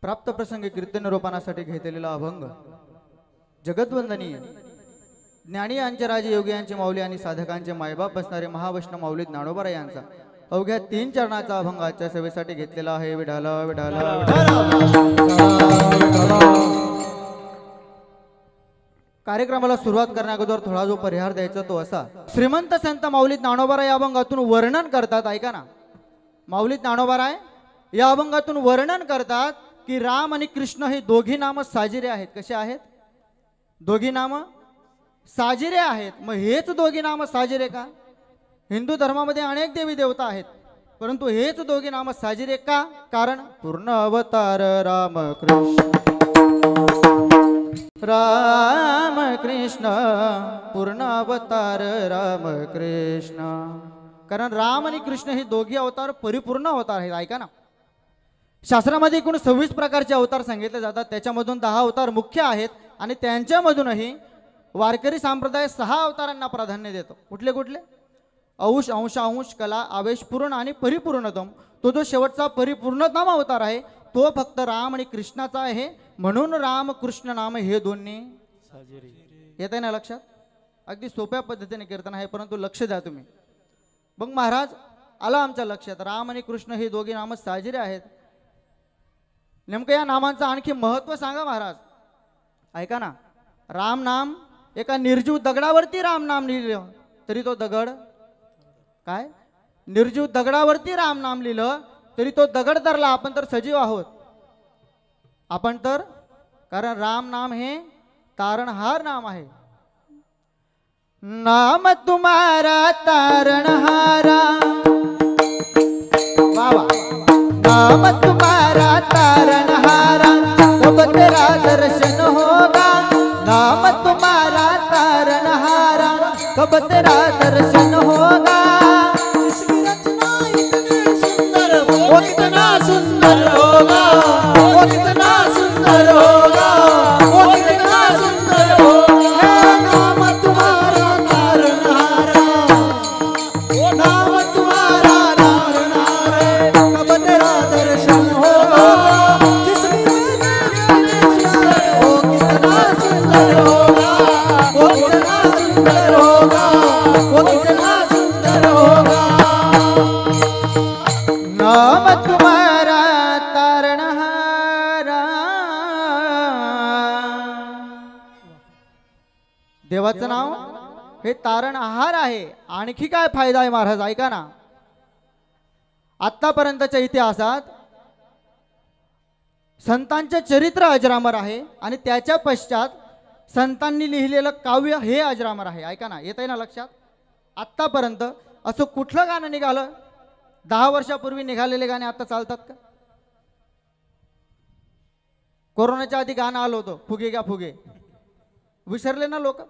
प्राप्त प्रसंगी कीर्तन रोपणासाठी घेतलेला अभंग जगद्वंदनीय ज्ञानी यांचे राजे योगी यांचे माऊली आणि साधकांचे मायबाप असणारे महावैष्णव माऊली ज्ञानोबा यांचा अवघ्या 3 चरणाचा अभंग आजच्या सेवेसाठी घेतलेला आहे। विठाला विठाला कार्यक्रमाला सुरुवात करण्याअगोदर थोडा जो परिहार द्यायचा तो असा, श्रीमंत संत माऊली ज्ञानोबा या अभंगातून वर्णन करतात। ऐका ना, माऊली ज्ञानोबा या अभंगातून वर्णन करतात की राम आणि कृष्ण हे दोघी नाम साजिरे आहेत। कसे आहेत? दोघी नाम साजिरे आहेत। मग हेच दोघी नाम साजिरे का? हिंदू धर्मामध्ये अनेक देवी देवता आहेत, परंतु हेच दोघी नाम साजिरे का? कारण पूर्ण अवतार राम कृष्ण पूर्ण अवतार राम कृष्ण। कारण राम आणि कृष्ण हे दोघी अवतार परिपूर्ण अवतार आहेत। ऐका ना, शास्त्रामध्ये एकूण 26 प्रकारचे अवतार सांगितले जातात, त्याच्यामधून 10 अवतार मुख्य आहेत आणि त्यांच्यामधूनही वारकरी संप्रदाय 6 अवतारांना प्राधान्य देतो। कुठले कुठले? अंश, अंशांश, कला, आवेश, पूर्ण आणि परिपूर्णतम। तो जो शेवटचा परिपूर्णतम अवतार आहे तो फक्त राम आणि कृष्णाचा आहे, म्हणून राम कृष्ण नाम हे दोन्ही येत आहे ना लक्षात? अगदी सोप्या पद्धतीने कीर्तन आहे, परंतु लक्ष द्या तुम्ही। मग महाराज आला आमच्या लक्षात, राम आणि कृष्ण हे दोघी नाम साजिरे आहेत। नेमकं या नामांचं आणखी महत्व सांगा महाराज। ऐका ना, राम नाम एका निर्जीव दगडावरती राम नाम लिहिलं तरी तो दगड काय? निर्जीव दगडावरती राम नाम लिहिलं तरी तो दगड धरला। आपण तर सजीव आहोत, आपण तर, कारण राम नाम हे तारणहार नाम आहे। नाम तुम्हारा तारणहारा, बाबा नाम तुम्हारा तारणहारा, कब तेरा दर्शन होगा। नाम तुम्हारा तारणहारा, कब तेरा दर्शन होगा। इसकी रचना इतनी सुंदर, वो कितना सुंदर होगा, वो कितना सुंदर होगा, वो कितना सुंदर होगा। नाम तुम्हारा तारणहारा, वो नाम तुम्हारा तारणहारा, कब तेरा दर्शन होगा। जिसकी रचना इतनी सुंदर, वो कितना सुंदर होगा, वो कितना सुंदर होगा, वो कितना सुंदर होगा। नाम तुम्हारा तारणहारा। देवाचं नाव हे तारणहार आहे। आणखी काय फायदा आहे महाराज? ऐका ना, आतापर्यंतच्या इतिहासात संतांचे चरित्र अजरामर आहे आणि त्याच्या पश्चात संतांनी लिहिलेलं काव्य हे अजरामर आहे। ऐका ना, येत आहे ना लक्षात? आतापर्यंत असं कुठलं गाणं निघालं? 10 वर्षापूर्वी निघालेले गाणे आता चालतात का? कोरोनाच्या आधी गाणं आलं होतं, फुगे का फुगे, विसरले ना लोक?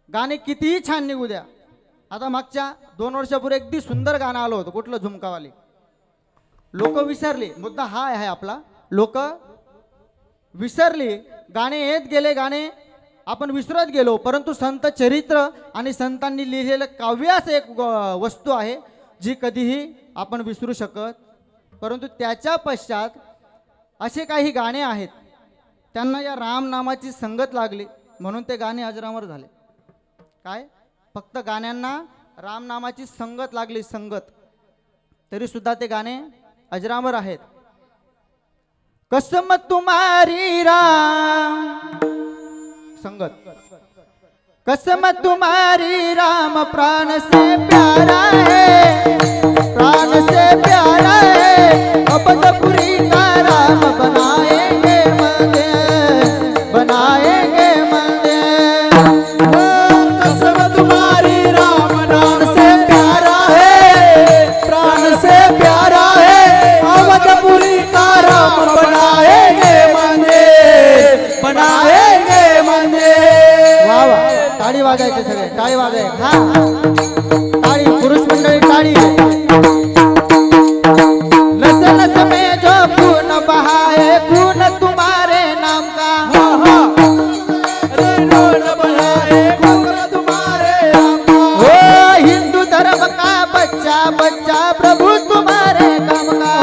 गाणे कितीही छान निघू द्या, आता मागच्या 2 वर्षापूर्वी अगदी सुंदर गाणं आलं होतं, कुठलं? झुमकावाली। लोक विसरले। मुद्दा हा आहे आपला, लोक विसरली, गाणे येत गेले, गाणे आपण विसरत गेलो। परंतु संत चरित्र आणि संतांनी लिहिलेलं काव्य असं एक वस्तू आहे जी कधीही आपण विसरू शकत, परंतु त्याच्या पश्चात असे काही गाणे आहेत त्यांना या राम नामाची संगत लागली म्हणून ते गाणे अजरामर झाले। काय? फक्त गाण्यांना राम नामाची संगत लागली, संगत, तरी सुद्धा ते गाणे अजरामर आहेत। कसम तुम्हारी राम संगत, कसम तुम्हारी राम प्राण से प्यारा है, प्राण से प्यारा है। अबदपुरी का राम बनाएंगे मंदिर, बनाएंगे मंदिर। कसम तुम्हारी राम नाम से प्यारा है, प्राण से प्यारा है। अवधपुरी का राम बनाएंगे मंदिर, बनाएंगे मंदिर। वाह वाह, टाळी वाजायचे सगळे, टाळी वाजाय, हा टाळी, पुरुष मंडळी टाळी। लस लस में जो खून बहा है, खून तुम्हारे नाम का, रे नून बहा है, खून तुम्हारे नाम का। ओ हिंदू धर्म का बच्चा बच्चा प्रभु तुम्हारे काम का।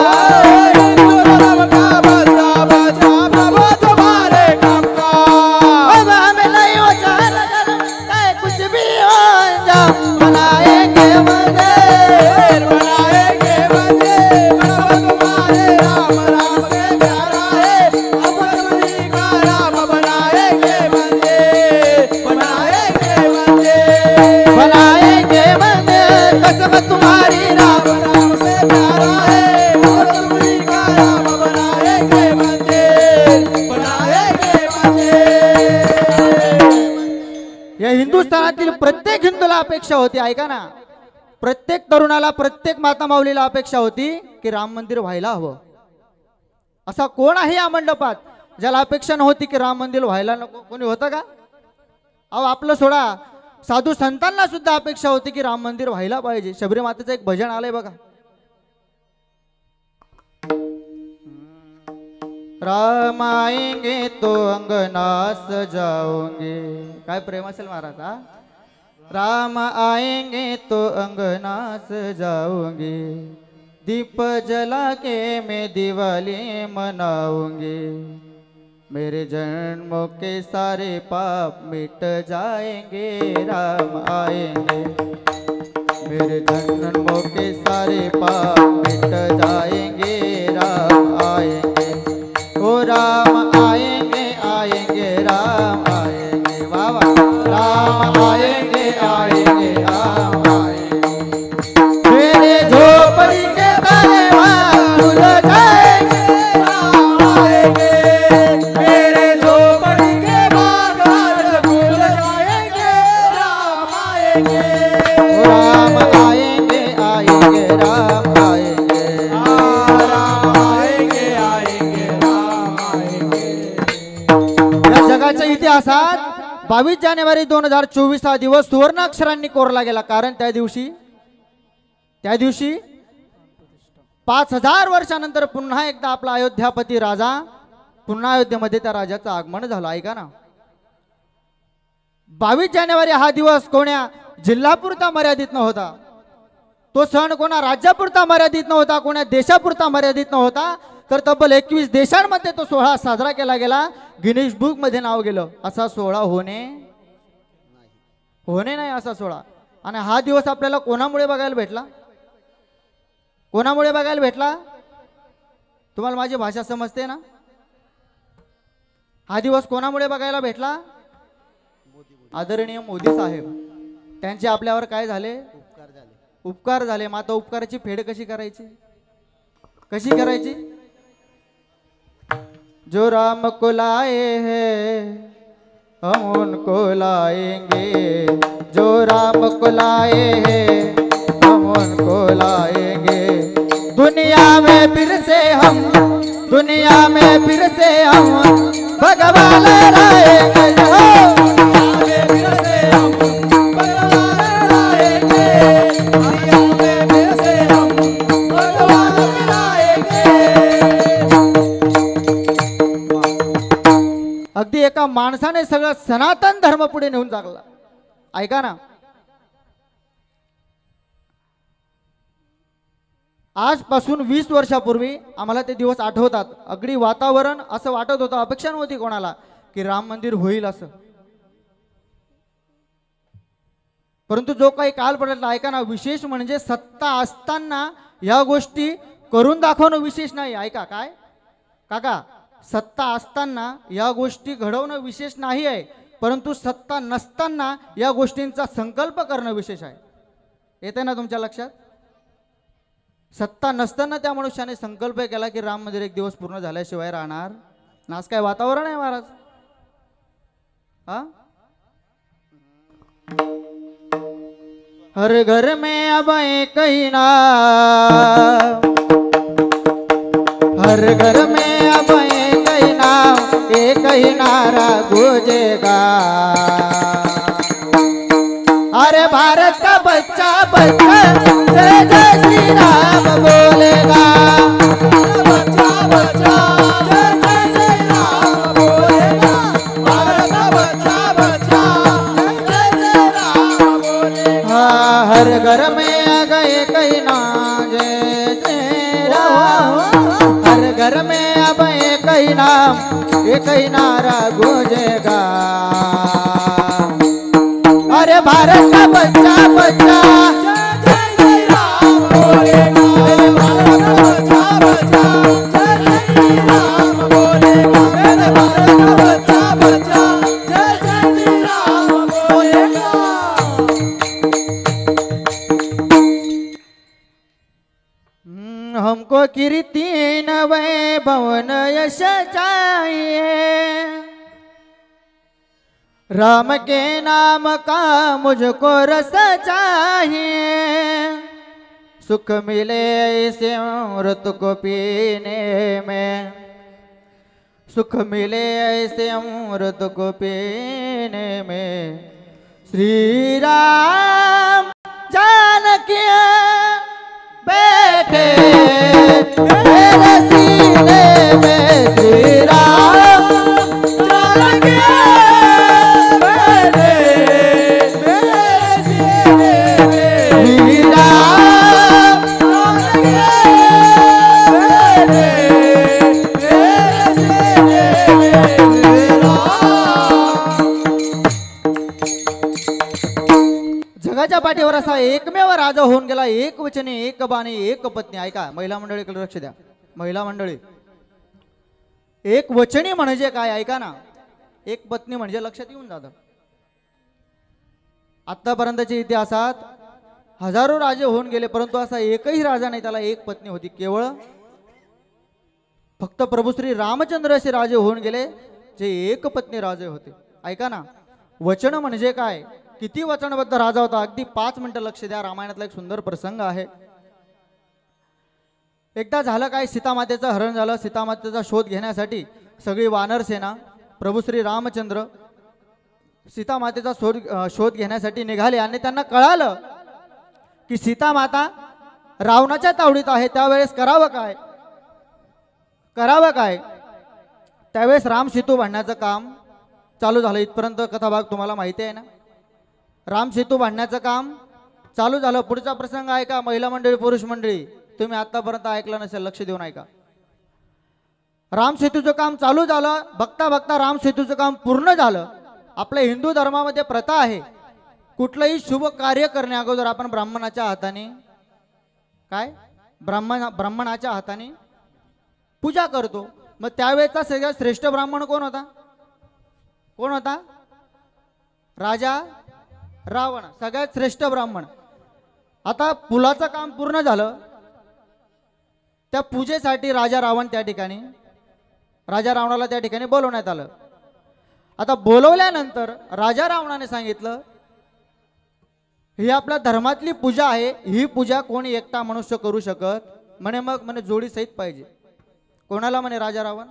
हिंदू धर्म का बच्चा या हिंदुस्थानातील प्रत्येक हिंदूला अपेक्षा होती, ऐका ना, प्रत्येक तरुणाला, प्रत्येक माता माऊलीला अपेक्षा होती की राम मंदिर व्हायला हवं. असा कोण आहे या मंडपात ज्याला अपेक्षा नव्हती की राम मंदिर व्हायला नको? कोणी होतं का? अहो आपलं सोडा, साधू संतांना सुद्धा अपेक्षा होती की राम मंदिर व्हायला पाहिजे. शबरी मातेचं एक भजन आलंय बघा. राम आएंगे तो अंगना सजाओगे. काय प्रेम असेल महाराज. हा, राम आएंगे तो अंगना सजाओगे, दीप जला के मैं दिवाली मनाऊंगी, मेरे जन्मों के सारे पाप मिट जाएंगे. राम आएंगे, मेरे जन्मों के सारे पाप मिट जाएंगे. राम आएंगे, ओ राम आएंगे, आएंगे राम आएंगे. बाबा राम आएंगे, आएंगे राम आएंगे, मेरे झोपड़ी के तारे खुल जाएंगे. राम आएंगे, मेरे झोपड़ी के बागान खुल जाएंगे. राम आएंगे, राम आएंगे, आएंगे राम आएंगे. राम आएंगे, आएंगे राम आएंगे. या जगाच्या इतिहासात 22 जानेवारी 2024 हा दिवस सुवर्ण अक्षरांनी कोरला गेला. कारण त्या दिवशी 5000 वर्षानंतर पुन्हा एकदा आपला अयोध्यापती राजा, पुन्हा अयोध्येमध्ये त्या राजाचं आगमन झालं. ऐका ना, 22 जानेवारी हा दिवस कोण्या जिल्हापुरता मर्यादित नव्हता. तो सण कोणा राज्यापुरता मर्यादित नव्हता, कोण्या देशापुरता मर्यादित नव्हता, तर तब्बल 21 देशांमध्ये तो सोहळा साजरा केला गेला. गिनीज बुक मध्ये नाव गेलं. असा सोहळा होणे नाही असा सोहळा. आणि हा दिवस आपल्याला कोणामुळे बघायला भेटला? कोणामुळे बघायला भेटला? तुम्हाला माझी भाषा समजते ना? हा दिवस कोणामुळे बघायला भेटला? आदरणीय मोदी साहेब, त्यांचे आपल्यावर काय झाले? उपकार झाले. मग आता उपकाराची फेड कशी करायची? जो राम को लाए हैं हम उनको लाएंगे, जो राम को लाए हैं हम उनको लाएंगे. दुनिया में फिर से हम भगवान लाएंगे. अगदी एका माणसाने सगळं सनातन धर्म पुढे नेऊन टाकला. ऐका ना, आजपासून 20 वर्षापूर्वी आम्हाला ते दिवस आठवतात. अगदी वातावरण असं वाटत होतं, अपेक्षा नव्हती कोणाला की राम मंदिर होईल असं. परंतु जो काही काल पडला, ऐका ना, विशेष म्हणजे सत्ता असताना या गोष्टी करून दाखवणं विशेष नाही. ऐका काय काका, सत्ता असताना या गोष्टी घडवणं विशेष नाही आहे, परंतु सत्ता नसताना या गोष्टींचा संकल्प करणं विशेष आहे. येते ना तुमच्या लक्षात? सत्ता नसताना त्या मनुष्याने संकल्प केला की राम मंदिर एक दिवस पूर्ण झाल्याशिवाय राहणार ना. आज काय वातावरण आहे महाराज. हा, हर घर में अब एक ही नाम, हर घर में अब एक ही नाम, एक ही नारा गूंजेगा. अरे भारत का बच्चा बच्चा जय जय श्री राम बोलेगा. बच्चा बच्चा जय जय श्री राम बोलेगा. भारत का बच्चा बच्चा जय जय राम बोलेगा. हर घर में आ गए कहीं ना जय श्री राम, हर घर में अब एक ही नाम, एक ही नारा गूंजेगा. अरे भारत का बच्चा बच्चा जय जय श्री राम बोलेगा. अरे भारत का बच्चा बच्चा जय जय श्री राम बोलेगा. अरे भारत का बच्चा बच्चा जय जय श्री राम बोलेगा. हमको कीर्ति न वैभव न यश चाहिए, राम के नाम का मुझको रस चाहिए, सुख मिले ऐसे अमृत को पीने में, सुख मिले ऐसे अमृत को पीने में। श्री राम जानकी बैठे मेरे सीने में, श्री राम जानकी बैठे मेरे सीने में, श्री राम जानकी बैठे मेरे सीने में, श्री राम। जगाच्या पाठीवर असा एकमेव राजा होऊन गेला, एक वचने एक बाणी एक पत्नी. ऐका महिला मंडळीकडे लक्ष द्या. महिला मंडळी, एक वचनी म्हणजे काय ऐका ना. एक पत्नी म्हणजे लक्षात येऊन जातं. आतापर्यंतच्या इतिहासात हजारो राजे होऊन गेले, परंतु असा एकही राजा नाही त्याला एक पत्नी होती. केवळ फक्त प्रभू श्री रामचंद्र असे राजे होऊन गेले जे एक पत्नी राजे होते. ऐका ना, वचन म्हणजे काय, किती वचनबद्ध राजा होता. अगदी 5 मिनिटं लक्ष द्या. रामायणातला एक सुंदर प्रसंग आहे. एकदा झालं काय, सीतामातेचं हरण झालं. सीतामातेचा शोध घेण्यासाठी सगळी वानर सेना प्रभू श्री रामचंद्र सीतामातेचा शोध घेण्यासाठी निघाले आणि त्यांना कळालं की सीतामाता रावणाच्या तावडीत आहे. त्यावेळेस करावं काय, करावं काय. त्यावेळेस राम सेतू बांधण्याचं काम चालू झालं. इथपर्यंत कथाभाग तुम्हाला माहिती आहे ना. राम सेतू बांधण्याचं काम चालू झालं. पुढचा प्रसंग आहे का महिला मंडळी पुरुष मंडळी, तुम्ही आतापर्यंत ऐकलं नसेल, लक्ष देऊन ऐका. राम सेतूचं काम चालू झालं. बघता बघता राम सेतूचं काम पूर्ण झालं. आपल्या हिंदू धर्मामध्ये प्रथा आहे, कुठलंही शुभ कार्य करण्या अगोदर आपण ब्राह्मणाच्या हाताने काय ब्राह्मणाच्या हाताने पूजा करतो. मग त्यावेळेचा सगळ्यात श्रेष्ठ ब्राह्मण कोण होता, कोण होता? राजा रावण, सगळ्यात श्रेष्ठ ब्राह्मण. आता पुलाचं काम पूर्ण झालं. त्या पूजेसाठी राजा रावण त्या ठिकाणी, राजा रावणाला त्या ठिकाणी बोलवण्यात आलं. आता बोलवल्यानंतर राजा रावणाने सांगितलं, ही आपल्या धर्मातली पूजा आहे, ही पूजा कोणी एकटा मनुष्य करू शकत म्हणे, मग म्हणे जोडी सहित पाहिजे. कोणाला म्हणे? राजा रावण.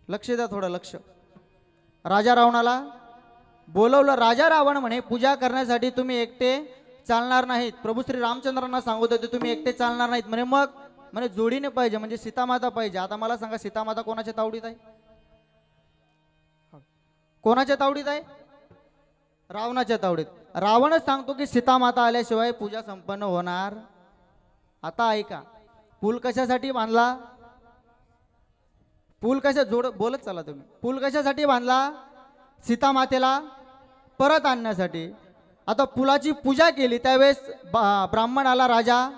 लक्ष द्या, थोडं लक्ष. राजा रावणाला बोलवलं. राजा रावण म्हणे पूजा करण्यासाठी तुम्ही एकटे चालणार नाहीत. प्रभू श्री रामचंद्रांना सांगत होते तुम्ही एकटे चालणार नाहीत म्हणे, मग म्हणे जोडीने पाहिजे, म्हणजे सीतामाता पाहिजे. आता मला सांगा, सीतामाता कोणाच्या तावडीत आहे? कोणाच्या तावडीत आहे? रावणाच्या तावडीत. रावणच सांगतो की सीतामाता आल्याशिवाय पूजा संपन्न होणार. आता ऐका, पूल कशासाठी बांधला? पूल कशा बोलत चला तुम्ही. पूल कशासाठी बांधला? सीतामातेला परत आणण्यासाठी. आता पुलाची पूजा केली. त्यावेळेस ब्राह्मण आला, राजा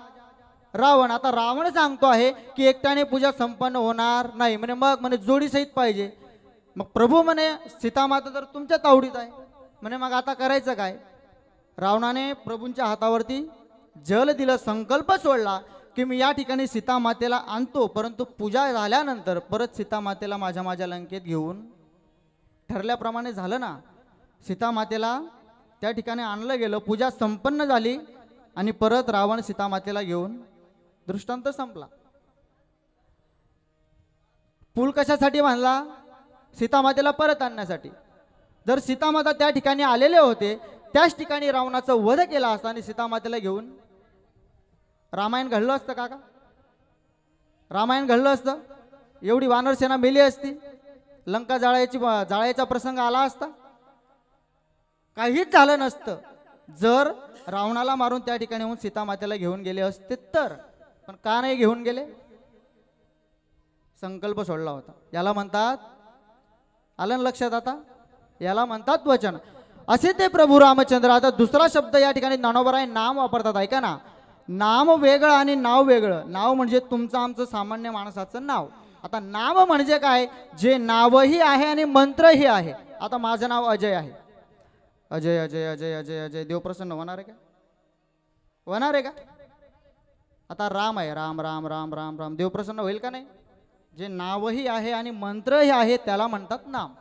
रावण. आता रावण सांगतो आहे की एकट्याने पूजा संपन्न होणार नाही म्हणे, मग म्हणे जोडी सहित पाहिजे. मग प्रभू म्हणे सीतामाता तर तुमच्या तावडीत आहे म्हणे, मग आता करायचं काय? रावणाने प्रभूंच्या हातावरती जल दिलं, संकल्प सोडला की मी या ठिकाणी सीतामातेला आणतो, परंतु पूजा झाल्यानंतर परत सीतामातेला माझ्या लंकेत घेऊन. ठरल्याप्रमाणे झालं ना. सीतामातेला त्या ठिकाणी आणलं गेलं, पूजा संपन्न झाली आणि परत रावण सीतामातेला घेऊन. दृष्टांत संपला. पूल कशासाठी बांधला? सीतामातेला परत आणण्यासाठी. जर सीतामाता त्या ठिकाणी आलेले होते, त्याच ठिकाणी रावणाचा वध केला असता आणि सीतामातेला घेऊन रामायण घडलं असतं का? रामायण घडलं असतं? एवढी वानर सेना मेली असती? लंका जाळायचा प्रसंग आला असता? काहीच झालं नसतं जर रावणाला मारून त्या ठिकाणी येऊन सीतामातेला घेऊन गेले असते तर. पण का नाही घेऊन गेले? संकल्प सोडला होता. याला म्हणतात, आलं लक्षात आता, याला म्हणतात वचन. असे ते प्रभू रामचंद्र. आता दुसरा शब्द या ठिकाणी ज्ञानोबराय नाम वापरतात. ऐका ना, नाम वेगळं आणि नाव वेगळं. नाव म्हणजे तुमचं आमचं सामान्य माणसाचं नाव. आता नाव म्हणजे काय? जे नावही आहे आणि मंत्रही आहे. आता माझं नाव अजय आहे. अजय अजय अजय अजय अजय. देव प्रसन्न होणार आहे का? होणार आहे का? आता राम आहे, राम राम राम राम राम. देव प्रसन्न होईल का नाही? जे नावही आहे आणि मंत्रही आहे त्याला म्हणतात नाम.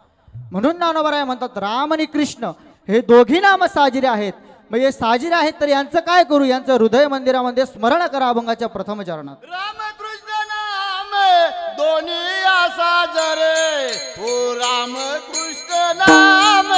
म्हणून ज्ञानोबराय म्हणतात राम आणि कृष्ण हे दोघी नाम साजिरे आहेत. म्हणजे साजिरे आहेत तर यांचं काय करू, यांचं हृदय मंदिरामध्ये स्मरण करा अभंगाच्या प्रथम चरणात. राम कृष्ण नाम दोन्ही असा जरे, हो राम कृष्ण नाम